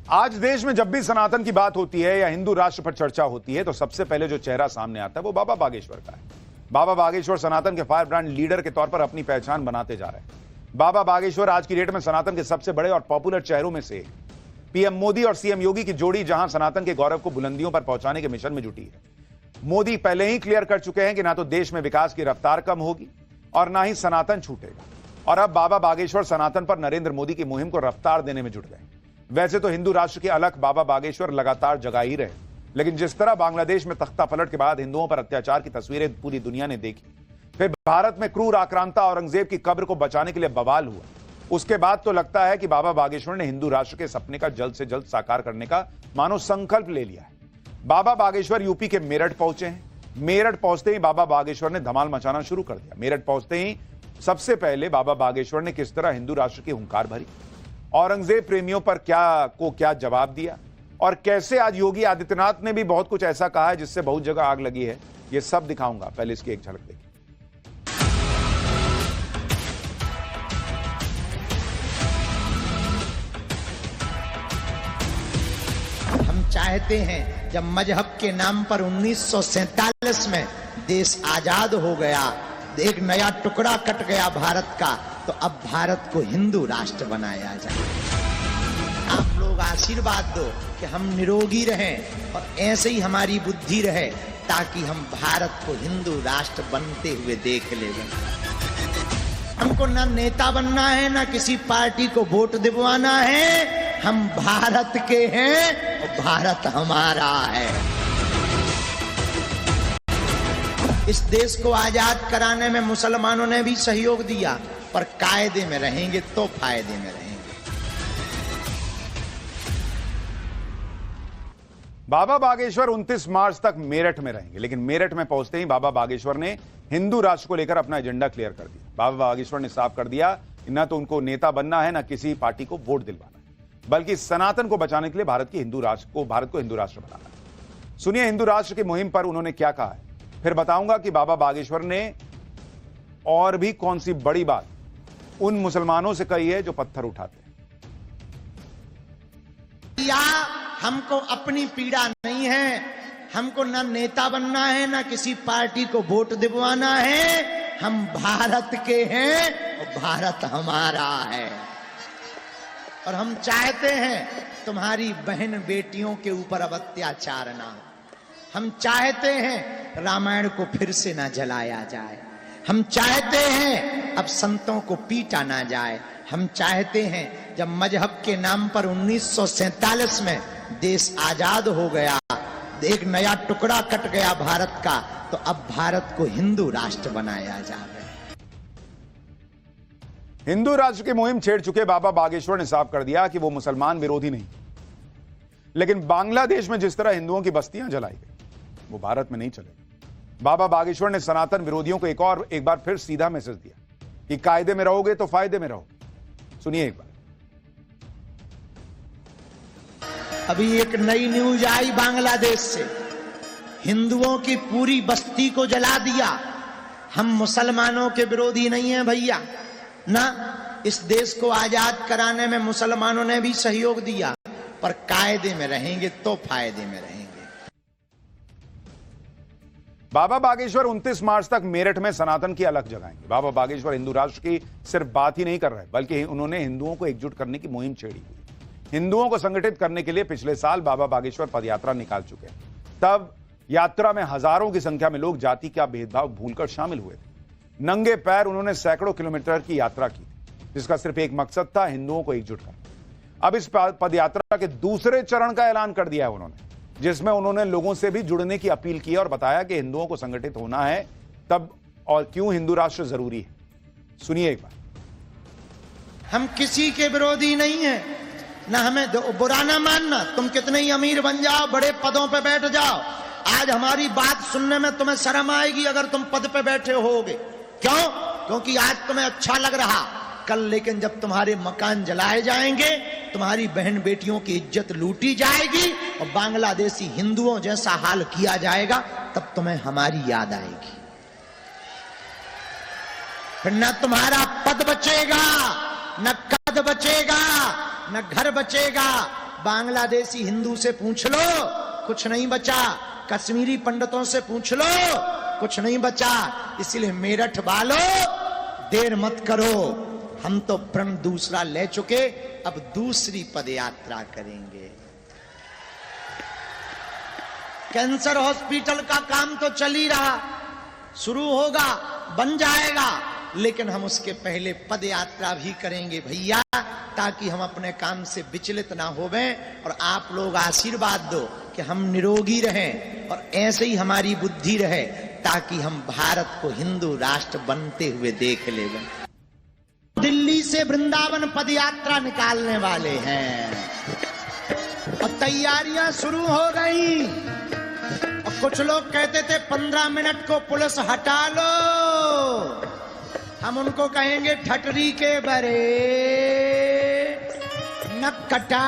आज देश में जब भी सनातन की बात होती है या हिंदू राष्ट्र पर चर्चा होती है तो सबसे पहले जो चेहरा सामने आता है वो बाबा बागेश्वर का है। बाबा बागेश्वर सनातन के फायर ब्रांड लीडर के तौर पर अपनी पहचान बनाते जा रहे हैं। बाबा बागेश्वर आज की डेट में सनातन के सबसे बड़े और पॉपुलर चेहरों में से एक। पीएम मोदी और सीएम योगी की जोड़ी जहां सनातन के गौरव को बुलंदियों पर पहुंचाने के मिशन में जुटी है। मोदी पहले ही क्लियर कर चुके हैं कि ना तो देश में विकास की रफ्तार कम होगी और ना ही सनातन छूटेगा, और अब बाबा बागेश्वर सनातन पर नरेंद्र मोदी की मुहिम को रफ्तार देने में जुट गए। वैसे तो हिंदू राष्ट्र के अलख बाबा बागेश्वर लगातार जगा ही रहे, लेकिन जिस तरह बांग्लादेश में तख्ता पलट के बाद हिंदुओं पर अत्याचार की तस्वीरें पूरी दुनिया ने देखी, फिर भारत में क्रूर आक्रांता औरंगजेब की कब्र को बचाने के लिए बवाल हुआ, उसके बाद तो लगता है कि बाबा बागेश्वर ने हिंदू राष्ट्र के सपने का जल्द से जल्द साकार करने का मानो संकल्प ले लिया है। बाबा बागेश्वर यूपी के मेरठ पहुंचे हैं। मेरठ पहुंचते ही बाबा बागेश्वर ने धमाल मचाना शुरू कर दिया। मेरठ पहुंचते ही सबसे पहले बाबा बागेश्वर ने किस तरह हिंदू राष्ट्र की हुंकार भरी, औरंगजेब प्रेमियों पर क्या जवाब दिया, और कैसे आज योगी आदित्यनाथ ने भी बहुत कुछ ऐसा कहा है जिससे बहुत जगह आग लगी है, यह सब दिखाऊंगा। पहले इसकी एक झलक देखिए। हम चाहते हैं जब मजहब के नाम पर 1947 में देश आजाद हो गया, एक नया टुकड़ा कट गया भारत का, तो अब भारत को हिंदू राष्ट्र बनाया जाए। आप लोग आशीर्वाद दो कि हम निरोगी रहें और ऐसे ही हमारी बुद्धि रहे, ताकि हम भारत को हिंदू राष्ट्र बनते हुए देख ले। हमको ना नेता बनना है, ना किसी पार्टी को वोट दिलवाना है। हम भारत के हैं और भारत हमारा है। इस देश को आजाद कराने में मुसलमानों ने भी सहयोग दिया, पर कायदे में रहेंगे तो फायदे में रहेंगे। बाबा बागेश्वर 29 मार्च तक मेरठ में रहेंगे, लेकिन मेरठ में पहुंचते ही बाबा बागेश्वर ने हिंदू राष्ट्र को लेकर अपना एजेंडा क्लियर कर दिया। बाबा बागेश्वर ने साफ कर दिया कि ना तो उनको नेता बनना है, ना किसी पार्टी को वोट दिलवाना है, बल्कि सनातन को बचाने के लिए भारत को हिंदू राष्ट्र बनाना है। सुनिए हिंदू राष्ट्र की मुहिम पर उन्होंने क्या कहा है, फिर बताऊंगा कि बाबा बागेश्वर ने और भी कौन सी बड़ी बात उन मुसलमानों से कही है जो पत्थर उठाते हैं। या हमको अपनी पीड़ा नहीं है, हमको ना नेता बनना है, ना किसी पार्टी को वोट दिलवाना है। हम भारत के हैं और भारत हमारा है, और हम चाहते हैं तुम्हारी बहन बेटियों के ऊपर अब अत्याचार ना हो। हम चाहते हैं रामायण को फिर से ना जलाया जाए। हम चाहते हैं अब संतों को पीटा ना जाए। हम चाहते हैं जब मजहब के नाम पर 1947 में देश आजाद हो गया, एक नया टुकड़ा कट गया भारत का, तो अब भारत को हिंदू राष्ट्र बनाया जाए। हिंदू राष्ट्र की मुहिम छेड़ चुके बाबा बागेश्वर ने साफ कर दिया कि वो मुसलमान विरोधी नहीं, लेकिन बांग्लादेश में जिस तरह हिंदुओं की बस्तियां जलाई गई वो भारत में नहीं चलेगी। बाबा बागेश्वर ने सनातन विरोधियों को एक बार फिर सीधा मैसेज दिया कि कायदे में रहोगे तो फायदे में रहोगे। सुनिए एक बार। अभी एक नई न्यूज आई बांग्लादेश से, हिंदुओं की पूरी बस्ती को जला दिया। हम मुसलमानों के विरोधी नहीं हैं भैया, ना। इस देश को आजाद कराने में मुसलमानों ने भी सहयोग दिया, पर कायदे में रहेंगे तो फायदे में रहेंगे। बाबा बागेश्वर 29 मार्च तक मेरठ में सनातन की अलख जगाएंगे। बाबा बागेश्वर हिंदू राष्ट्र की सिर्फ बात ही नहीं कर रहे, बल्कि उन्होंने हिंदुओं को एकजुट करने की मुहिम छेड़ी हुई। हिंदुओं को संगठित करने के लिए पिछले साल बाबा बागेश्वर पदयात्रा निकाल चुके हैं। तब यात्रा में हजारों की संख्या में लोग जाति का भेदभाव भूलकर शामिल हुए थे। नंगे पैर उन्होंने सैकड़ों किलोमीटर की यात्रा की, जिसका सिर्फ एक मकसद था, हिंदुओं को एकजुट करना। अब इस पदयात्रा के दूसरे चरण का ऐलान कर दिया है उन्होंने, जिसमें उन्होंने लोगों से भी जुड़ने की अपील की और बताया कि हिंदुओं को संगठित होना है तब, और क्यों हिंदू राष्ट्र जरूरी है। सुनिए एक बार। हम किसी के विरोधी नहीं हैं, ना हमें बुरा ना मानना। तुम कितने ही अमीर बन जाओ, बड़े पदों पे बैठ जाओ, आज हमारी बात सुनने में तुम्हें शर्म आएगी अगर तुम पद पे बैठे होगे। क्यों? क्योंकि आज तुम्हें अच्छा लग रहा, कल लेकिन जब तुम्हारे मकान जलाए जाएंगे, तुम्हारी बहन बेटियों की इज्जत लूटी जाएगी और बांग्लादेशी हिंदुओं जैसा हाल किया जाएगा, तब तुम्हें हमारी याद आएगी। फिर न तुम्हारा पद बचेगा, न कद बचेगा, न घर बचेगा, बांग्लादेशी हिंदू से पूछ लो, कुछ नहीं बचा। कश्मीरी पंडितों से पूछ लो, कुछ नहीं बचा। इसलिए मेरठ वालों, देर मत करो। हम तो प्रण दूसरा ले चुके, अब दूसरी पदयात्रा करेंगे। कैंसर हॉस्पिटल का काम तो चल ही रहा, शुरू होगा, बन जाएगा, लेकिन हम उसके पहले पदयात्रा भी करेंगे भैया, ताकि हम अपने काम से विचलित ना होवें और आप लोग आशीर्वाद दो कि हम निरोगी रहें और ऐसे ही हमारी बुद्धि रहे, ताकि हम भारत को हिंदू राष्ट्र बनते हुए देख लें। दिल्ली से वृंदावन पदयात्रा निकालने वाले हैं और तैयारियां शुरू हो गई। और कुछ लोग कहते थे 15 मिनट को पुलिस हटा लो, हम उनको कहेंगे ठटरी के बरे न कटा।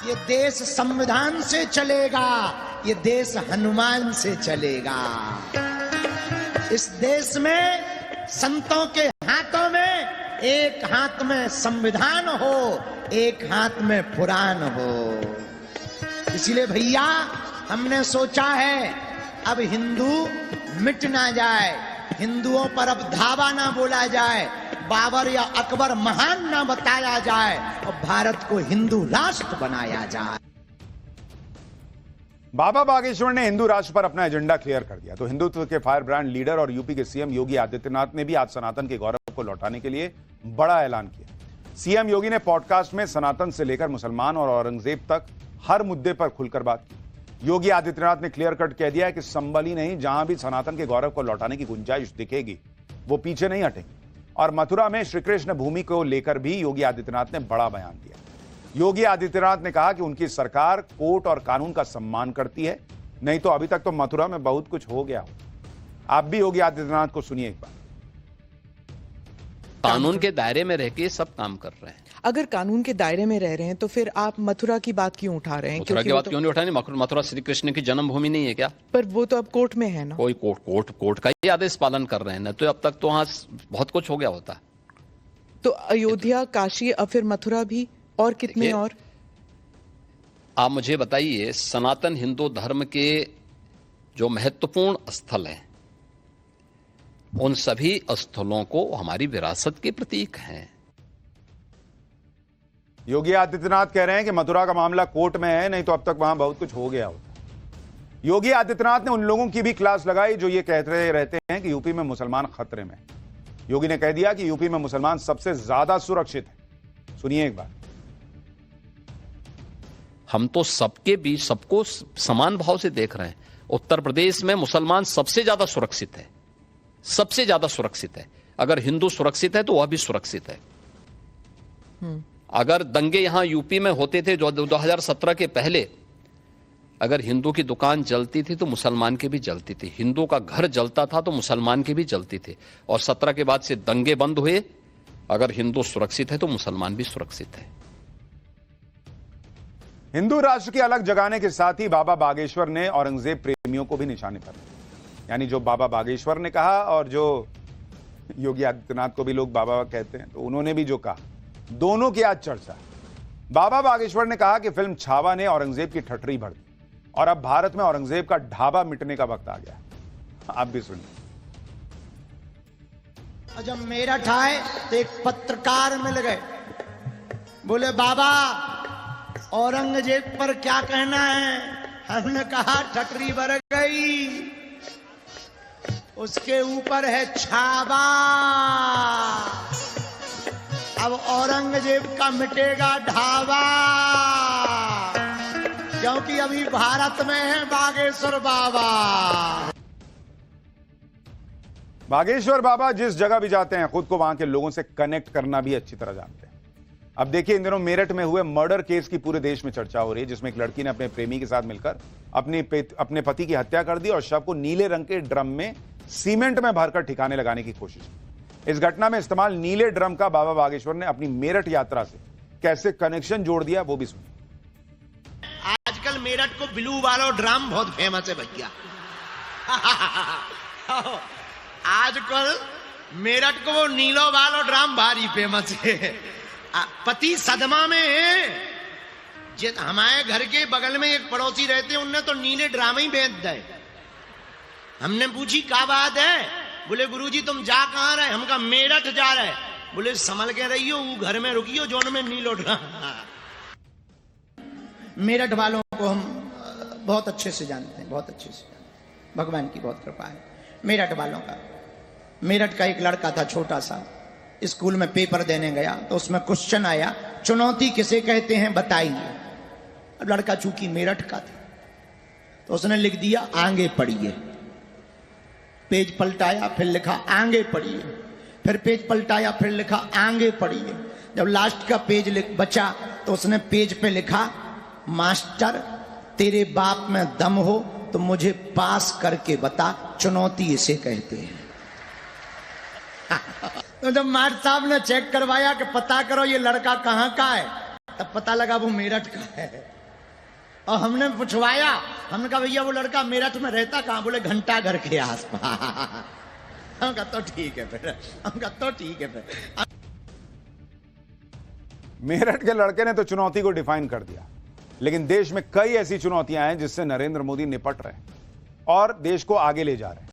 ये देश संविधान से चलेगा, ये देश हनुमान से चलेगा। इस देश में संतों के हाथों में एक हाथ में संविधान हो, एक हाथ में पुराण हो। इसलिए भैया हमने सोचा है अब हिंदू मिट ना जाए, हिंदुओं पर अब धावा ना बोला जाए, बाबर या अकबर महान ना बताया जाए और भारत को हिंदू राष्ट्र बनाया जाए। बाबा बागेश्वर ने हिंदू राष्ट्र पर अपना एजेंडा क्लियर कर दिया। तो हिंदुत्व के फायर ब्रांड लीडर और यूपी के सीएम योगी आदित्यनाथ ने भी आज सनातन के गौरव को लौटाने के लिए बड़ा ऐलान किया। सीएम योगी ने पॉडकास्ट में सनातन से लेकर मुसलमान और औरंगजेब तक हर मुद्दे पर खुलकर बात की। योगी आदित्यनाथ ने क्लियर कट कह दिया है कि संभल ही नहीं, जहां भी सनातन के गौरव को लौटाने की गुंजाइश दिखेगी वो पीछे नहीं हटेंगे। और मथुरा में श्री कृष्ण भूमि को लेकर भी योगी आदित्यनाथ ने बड़ा बयान दिया। योगी आदित्यनाथ ने कहा कि उनकी सरकार कोर्ट और कानून का सम्मान करती है, नहीं तो अभी तक तो मथुरा में बहुत कुछ हो गया हो। आप भी योगी आदित्यनाथ को सुनिए एक बार। कानून के दायरे में रह के सब काम कर रहे हैं। अगर कानून के दायरे में रह रहे हैं तो फिर आप मथुरा की बात क्यों उठा रहे हैं? मथुरा की बात क्यों नहीं उठानी? मथुरा श्री कृष्ण की जन्मभूमि नहीं है क्या? पर वो तो अब कोर्ट में है ना। कोई कोर्ट का ही आदेश पालन कर रहे हैं ना, तो अब तक तो वहां बहुत कुछ हो गया होता। तो अयोध्या, काशी, अब फिर मथुरा भी, और कितने और? आप मुझे बताइए, सनातन हिंदू धर्म के जो महत्वपूर्ण स्थल हैं, उन सभी स्थलों को हमारी विरासत के प्रतीक हैं। योगी आदित्यनाथ कह रहे हैं कि मथुरा का मामला कोर्ट में है, नहीं तो अब तक वहां बहुत कुछ हो गया होता। योगी आदित्यनाथ ने उन लोगों की भी क्लास लगाई जो ये कहते रहते हैं कि यूपी में मुसलमान खतरे में। योगी ने कह दिया कि यूपी में मुसलमान सबसे ज्यादा सुरक्षित है। सुनिए एक बार। हम तो सबके बीच सबको समान भाव से देख रहे हैं। उत्तर प्रदेश में मुसलमान सबसे ज्यादा सुरक्षित है, सबसे ज्यादा सुरक्षित है। अगर हिंदू सुरक्षित है तो वह भी सुरक्षित है। अगर दंगे यहां यूपी में होते थे जो 2017 के पहले, अगर हिंदू की दुकान जलती थी तो मुसलमान की भी जलती थी, हिंदू का घर जलता था तो मुसलमान की भी जलती थी। और 17 के बाद से दंगे बंद हुए। अगर हिंदू सुरक्षित है तो मुसलमान भी सुरक्षित है। हिंदू राष्ट्र की अलग जगाने के साथ ही बाबा बागेश्वर ने औरंगजेब प्रेमियों को भी निशाने पर लिया। यानी जो बाबा बागेश्वर ने कहा और जो योगी आदित्यनाथ को भी लोग बाबा कहते हैं, तो उन्होंने भी जो कहा, दोनों की आज चर्चा। बाबा बागेश्वर ने कहा कि फिल्म छावा ने औरंगजेब की ठठरी भर दी और अब भारत में औरंगजेब का ढाबा मिटने का वक्त आ गया। आप भी सुनिए। जब मेरठ आए तो एक पत्रकार मिल गए, बोले बाबा औरंगजेब पर क्या कहना है? हमने कहा ठठरी भर गई, उसके ऊपर है छावा। अब औरंगजेब का मिटेगा ढाबा, क्योंकि अभी भारत में है बागेश्वर बाबा। बागेश्वर बाबा जिस जगह भी जाते हैं खुद को वहां के लोगों से कनेक्ट करना भी अच्छी तरह जानते हैं। अब देखिए, इन दिनों मेरठ में हुए मर्डर केस की पूरे देश में चर्चा हो रही है, जिसमें एक लड़की ने अपने प्रेमी के साथ मिलकर अपने पति की हत्या कर दी और शव को नीले रंग के ड्रम में सीमेंट में भरकर ठिकाने लगाने की कोशिश की। इस घटना में इस्तेमाल नीले ड्रम का बाबा बागेश्वर ने अपनी मेरठ यात्रा से कैसे कनेक्शन जोड़ दिया, वो भी सुनिए। आजकल मेरठ को ब्लू वाला ड्रम बहुत फेमस है भैया। आजकल मेरठ को वो नीलो वाला ड्रम भारी फेमस है। पति सदमा में है, हमारे घर के बगल में एक पड़ोसी रहते, उनने तो नीले ड्रामे ही बेच दे। हमने पूछी क्या बात है? बोले गुरुजी तुम जा कहां रहे? हम कहा मेरठ जा रहे। बोले संभल के रहियो, वो घर में रुकियो जोन में नीलो ड्रामा। मेरठ वालों को हम बहुत अच्छे से जानते हैं, बहुत अच्छे से। भगवान की बहुत कृपा है मेरठ वालों का। मेरठ का एक लड़का था छोटा सा, स्कूल में पेपर देने गया तो उसमें क्वेश्चन आया, चुनौती किसे कहते हैं बताइए। अब लड़का चूंकि मेरठ का था तो उसने लिख दिया आगे पढ़िए। पेज पलटाया, फिर लिखा आगे पढ़िए, फिर पेज पलटाया, फिर लिखा आगे पढ़िए। जब लास्ट का पेज बचा तो उसने पेज पे लिखा, मास्टर तेरे बाप में दम हो तो मुझे पास करके बता, चुनौती इसे कहते हैं। तो जब मास्टर साहब ने चेक करवाया कि पता करो ये लड़का कहां का है, तब पता लगा वो मेरठ का है। और हमने पूछवाया, हमने कहा भैया वो लड़का मेरठ में रहता कहां? बोले घंटा घर के आसपास। हम कहा तो ठीक है फिर, हम कहा तो ठीक है फिर। मेरठ के लड़के ने तो चुनौती को डिफाइन कर दिया, लेकिन देश में कई ऐसी चुनौतियां हैं जिससे नरेंद्र मोदी निपट रहे हैं और देश को आगे ले जा रहे हैं।